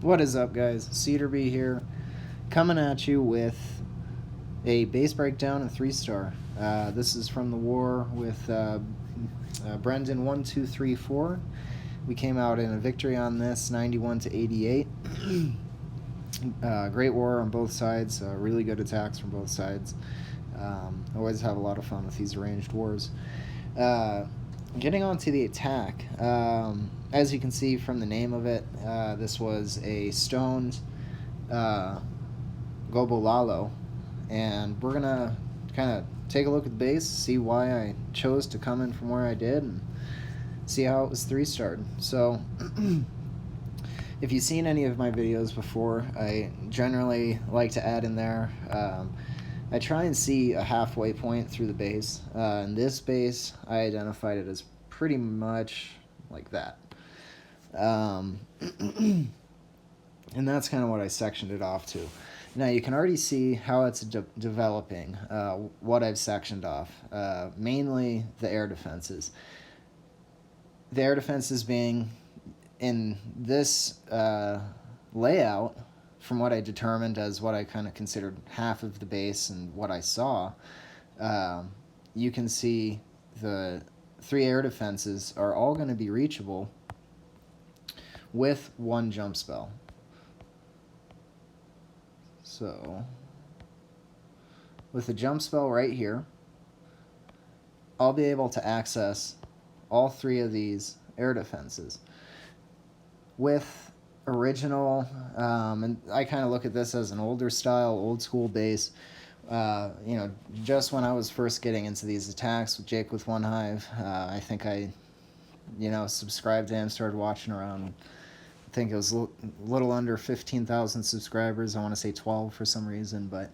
What is up, guys? Cedarby here, coming at you with a base breakdown and 3-star. This is from the war with Brendan 1234. We came out in a victory on this, 91 to 88. Great war on both sides. Really good attacks from both sides. Always have a lot of fun with these arranged wars. Getting on to the attack, as you can see from the name of it, this was a stoned GoBoLaLo, and we're gonna kind of take a look at the base, see why I chose to come in from where I did, and see how it was 3-starred. So if you've seen any of my videos before, I generally like to add in there, I try and see a halfway point through the base. In this base, I identified it as pretty much like that. And that's kind of what I sectioned it off to. Now you can already see how it's developing, what I've sectioned off. Mainly the air defenses. The air defenses being in this layout, from what I determined as what I kind of considered half of the base and what I saw, you can see the 3 air defenses are all going to be reachable with 1 jump spell. So, with the jump spell right here, I'll be able to access all 3 of these air defenses with original, and I kind of look at this as an older style, old school base. Just when I was first getting into these attacks with Jake with One Hive, I think I, subscribed to him, started watching around. I think it was a little under 15,000 subscribers. I want to say 12 for some reason, but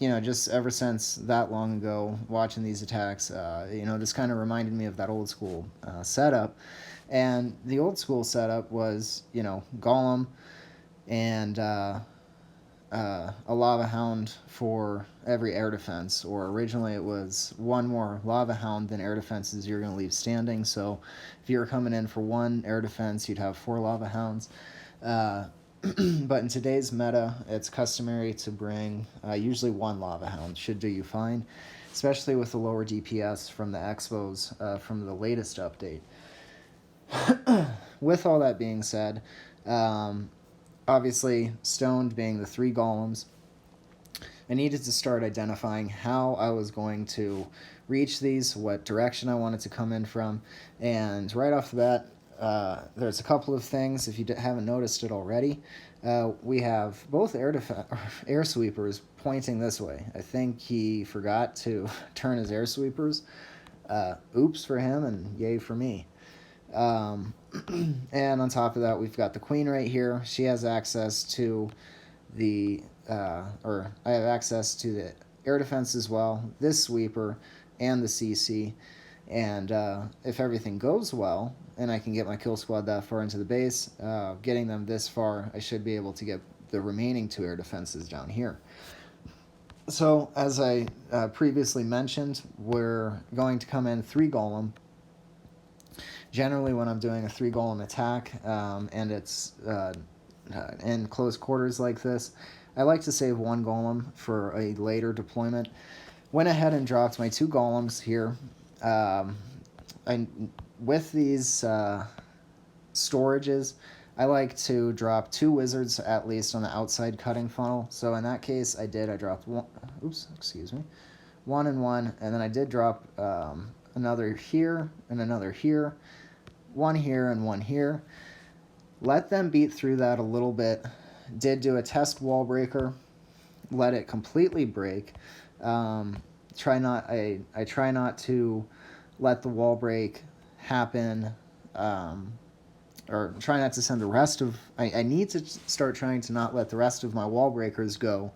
just ever since that long ago, watching these attacks, this kind of reminded me of that old school setup. And the old school setup was, Golem and a Lava Hound for every air defense, or originally it was 1 more Lava Hound than air defenses you're going to leave standing. So if you were coming in for 1 air defense, you'd have 4 Lava Hounds. But in today's meta, it's customary to bring usually 1 Lava Hound, should do you fine, especially with the lower DPS from the Expos from the latest update. With all that being said, obviously stoned being the 3 golems, I needed to start identifying how I was going to reach these, what direction I wanted to come in from, and right off the bat, there's a couple of things. If you haven't noticed it already, we have both air sweepers pointing this way. I think he forgot to turn his air sweepers. Oops for him and yay for me. And on top of that, we've got the queen right here. She has access to the, I have access to the air defense as well, this sweeper, and the CC. And if everything goes well, and I can get my kill squad that far into the base, getting them this far, I should be able to get the remaining 2 air defenses down here. So, as I previously mentioned, we're going to come in 3 golem. Generally, when I'm doing a 3 golem attack, and it's in close quarters like this, I like to save 1 golem for a later deployment. Went ahead and dropped my 2 golems here. With these storages, I like to drop 2 wizards at least on the outside cutting funnel. So in that case, I dropped 1. Oops, excuse me. 1 and 1, and then I did drop another here and another here, 1 here and 1 here. Let them beat through that a little bit. Did do a test wall breaker, let it completely break. I try not to let the wall break happen, or try not to send the rest of, I need to start trying to not let the rest of my wall breakers go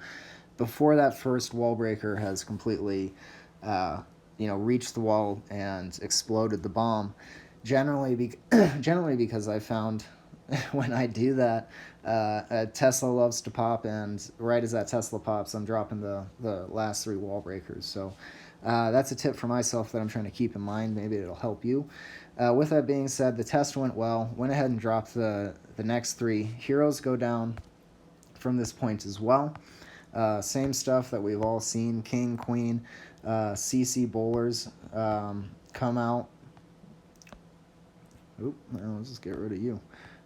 before that first wall breaker has completely reached the wall and exploded the bomb. Generally because I found when I do that, a Tesla loves to pop, and right as that Tesla pops, I'm dropping the last 3 wall breakers. So That's a tip for myself that I'm trying to keep in mind. Maybe it'll help you. With that being said, the test went well. Went ahead and dropped the next 3. Heroes go down from this point as well. Same stuff that we've all seen. King, Queen, CC bowlers come out. Oop, let's just get rid of you.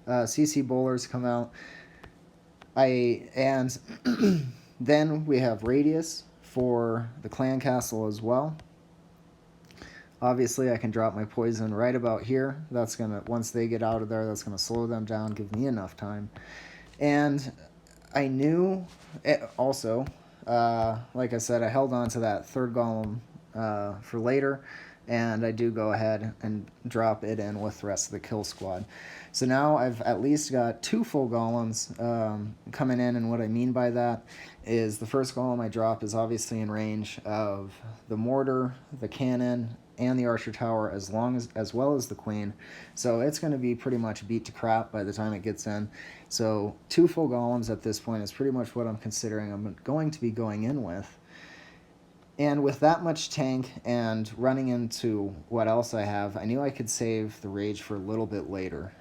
CC bowlers come out. And then we have radius for the clan castle as well. Obviously, I can drop my poison right about here. That's gonna, once they get out of there, that's gonna slow them down, give me enough time. And I knew also, like I said, I held on to that 3rd golem for later, and I do go ahead and drop it in with the rest of the kill squad. So now I've at least got 2 full golems coming in, and what I mean by that is the first golem I drop is obviously in range of the mortar, the cannon, and the archer tower, as well as the queen. So it's going to be pretty much beat to crap by the time it gets in. So 2 full golems at this point is pretty much what I'm considering I'm going to be going in with. And with that much tank and running into what else I have, I knew I could save the rage for a little bit later.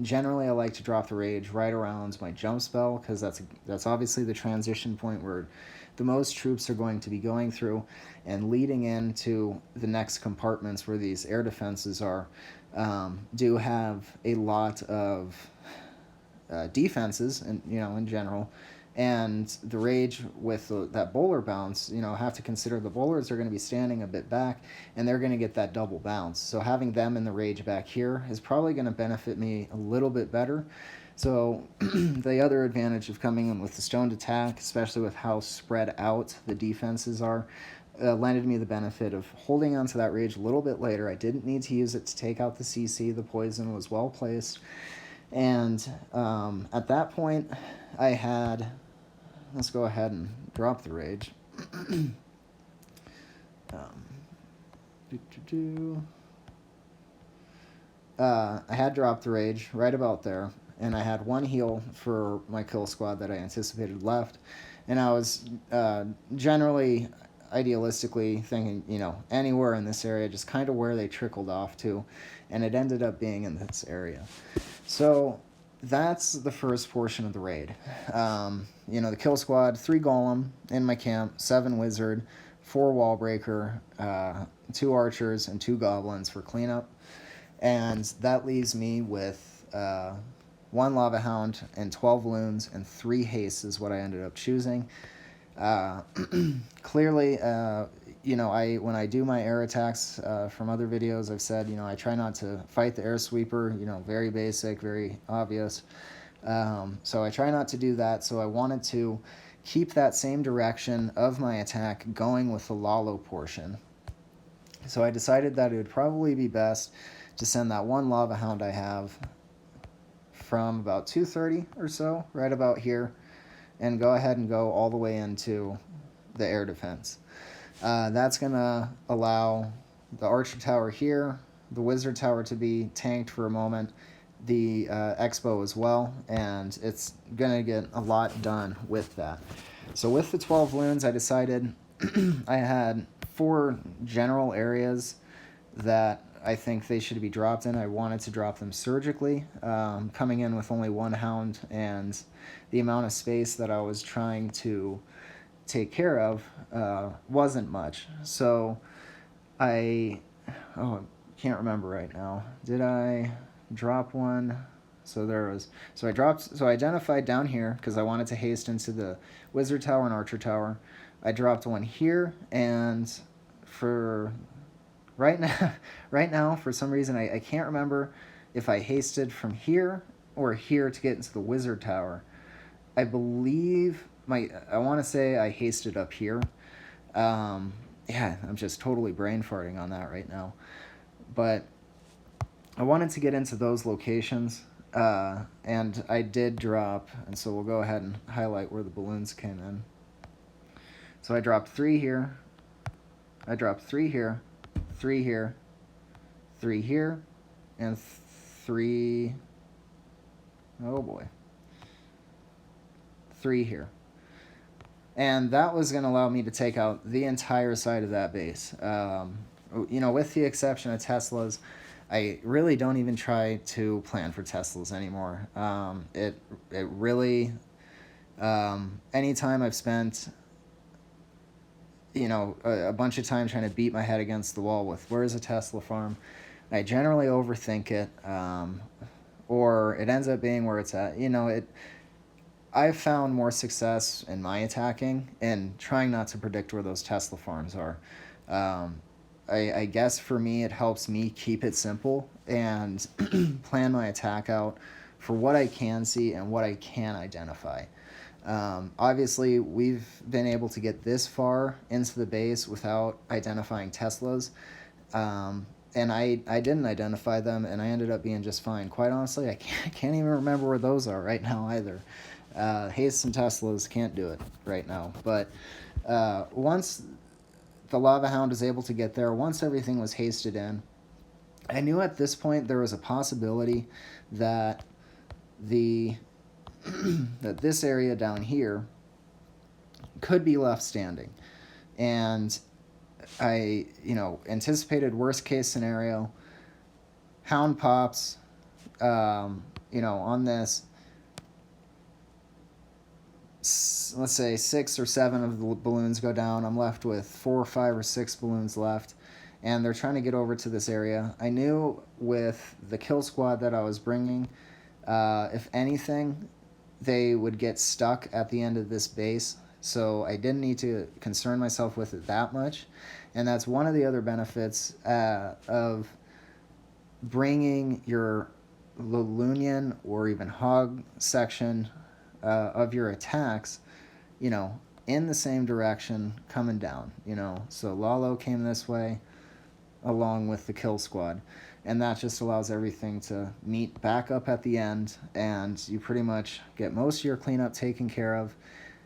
Generally, I like to drop the rage right around my jump spell, because that's obviously the transition point where the most troops are going to be going through, and leading into the next compartments where these air defenses are, do have a lot of defenses, and in general. And the rage with that bowler bounce, have to consider the bowlers are going to be standing a bit back, and they're going to get that double bounce. So having them in the rage back here is probably going to benefit me a little bit better. So the other advantage of coming in with the stoned attack, especially with how spread out the defenses are, landed me the benefit of holding onto that rage a little bit later. I didn't need to use it to take out the CC. The poison was well placed. And at that point, I had... Let's go ahead and drop the rage. I had dropped the rage right about there, and I had 1 heal for my kill squad that I anticipated left. And I was generally, idealistically thinking, anywhere in this area, just kind of where they trickled off to, and it ended up being in this area. So that's the first portion of the raid. The kill squad, 3 golem in my camp, 7 wizard, 4 wall breaker, 2 archers, and 2 goblins for cleanup. And that leaves me with 1 lava hound and 12 loons and 3 haste is what I ended up choosing. Clearly, when I do my air attacks from other videos, I've said, I try not to fight the air sweeper, very basic, very obvious. So I try not to do that. So I wanted to keep that same direction of my attack going with the Lalo portion. So I decided that it would probably be best to send that 1 lava hound I have from about 230 or so, right about here, and go ahead and go all the way into the air defense. That's going to allow the archer tower here, the wizard tower to be tanked for a moment, the expo as well, and it's going to get a lot done with that. So with the 12 loons, I decided I had 4 general areas that I think they should be dropped in. I wanted to drop them surgically, coming in with only 1 hound, and the amount of space that I was trying to take care of wasn't much. So I can't remember right now. Did I drop one? So I identified down here because I wanted to haste into the wizard tower and archer tower. I dropped one here, and for right now, for some reason, I can't remember if I hasted from here or here to get into the wizard tower. I believe I want to say I hasted up here. Yeah, I'm just totally brain farting on that right now. But I wanted to get into those locations, and I did drop, and so we'll go ahead and highlight where the balloons came in. So I dropped 3 here. I dropped 3 here, 3 here, 3 here, and 3... Oh boy. 3 here. And that was going to allow me to take out the entire side of that base. With the exception of Teslas, I really don't even try to plan for Teslas anymore. It really, anytime I've spent, a bunch of time trying to beat my head against the wall with where's a Tesla farm, I generally overthink it, or it ends up being where it's at. I've found more success in my attacking and trying not to predict where those Tesla farms are. I guess for me, it helps me keep it simple and plan my attack out for what I can see and what I can identify. Obviously, we've been able to get this far into the base without identifying Teslas. And I didn't identify them, and I ended up being just fine. Quite honestly, I can't even remember where those are right now either. Haste and Teslas can't do it right now. But once the Lava Hound was able to get there, once everything was hasted in, I knew at this point there was a possibility that that this area down here could be left standing. And I, anticipated worst case scenario. Hound pops, on this, let's say 6 or 7 of the balloons go down. I'm left with 4 or 5 or 6 balloons left, and they're trying to get over to this area. I knew with the kill squad that I was bringing, if anything, they would get stuck at the end of this base, so I didn't need to concern myself with it that much. And that's one of the other benefits of bringing your Lulunian or even Hog section of your attacks, in the same direction coming down, So Lalo came this way along with the kill squad. And that just allows everything to meet back up at the end, and you pretty much get most of your cleanup taken care of.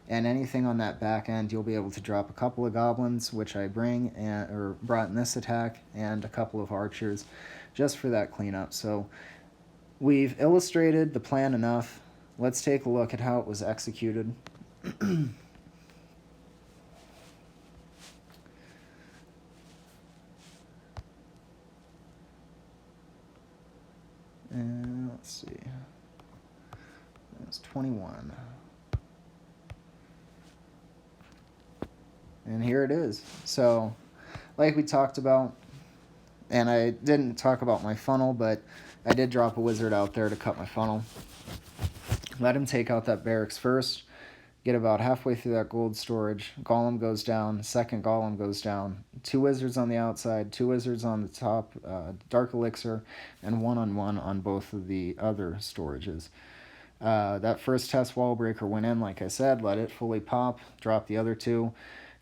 And anything on that back end, you'll be able to drop a couple of goblins, which I brought in this attack, and a couple of archers just for that cleanup. So we've illustrated the plan enough. Let's take a look at how it was executed. And let's see. That's 21. And here it is. So, like we talked about, and I didn't talk about my funnel, but I did drop a wizard out there to cut my funnel. Let him take out that barracks first. Get about halfway through that gold storage. Golem goes down. Second golem goes down. 2 wizards on the outside. 2 wizards on the top. Dark elixir. And 1-on-1 on both of the other storages. That first test wall breaker went in, like I said. Let it fully pop. Drop the other 2.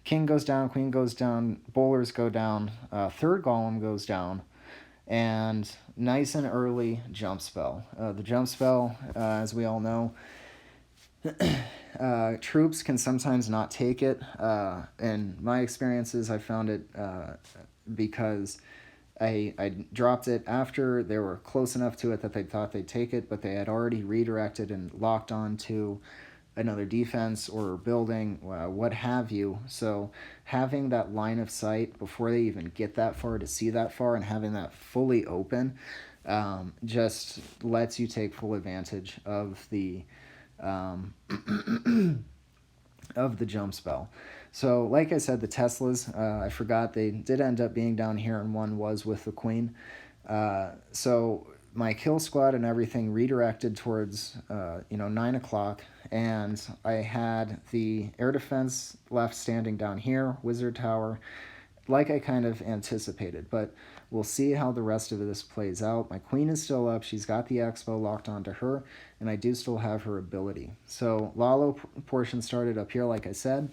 King goes down. Queen goes down. Bowlers go down. Third golem goes down. And nice and early jump spell. The jump spell, as we all know, troops can sometimes not take it. In my experiences, I found it because I dropped it after they were close enough to it that they thought they'd take it, but they had already redirected and locked on to another defense or building, what have you. So having that line of sight before they even get that far to see that far, and having that fully open, just lets you take full advantage of the of the jump spell. So like I said, the Teslas, I forgot they did end up being down here, and one was with the queen. So my kill squad and everything redirected towards 9 o'clock, and I had the air defense left standing down here, wizard tower, like I kind of anticipated. But we'll see how the rest of this plays out. My queen is still up. She's got the expo locked onto her, and I do still have her ability. So Lalo portion started up here, like I said.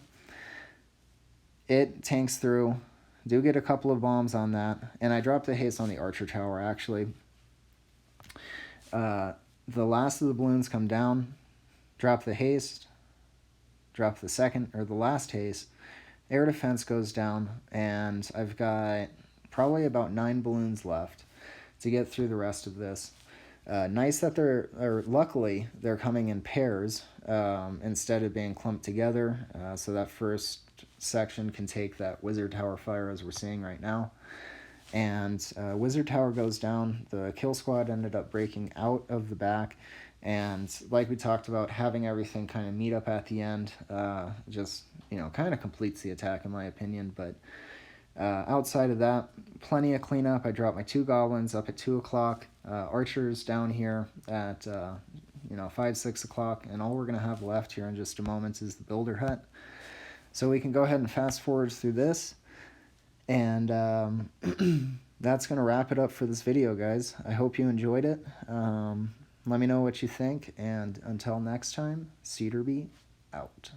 It tanks through. Do get a couple of bombs on that, and I dropped the haste on the archer tower, actually. The last of the balloons come down, drop the haste, drop the last haste, air defense goes down, and I've got probably about 9 balloons left to get through the rest of this. Nice that luckily, they're coming in pairs instead of being clumped together. So that first section can take that Wizard Tower fire as we're seeing right now. And Wizard Tower goes down. The kill squad ended up breaking out of the back. And like we talked about, having everything kind of meet up at the end just, kind of completes the attack in my opinion. But outside of that, plenty of cleanup. I dropped my 2 goblins up at 2 o'clock. Archers down here at 5, 6 o'clock. And all we're going to have left here in just a moment is the builder hut. So we can go ahead and fast forward through this. And that's going to wrap it up for this video, guys. I hope you enjoyed it. Let me know what you think. And until next time, Cedarby out.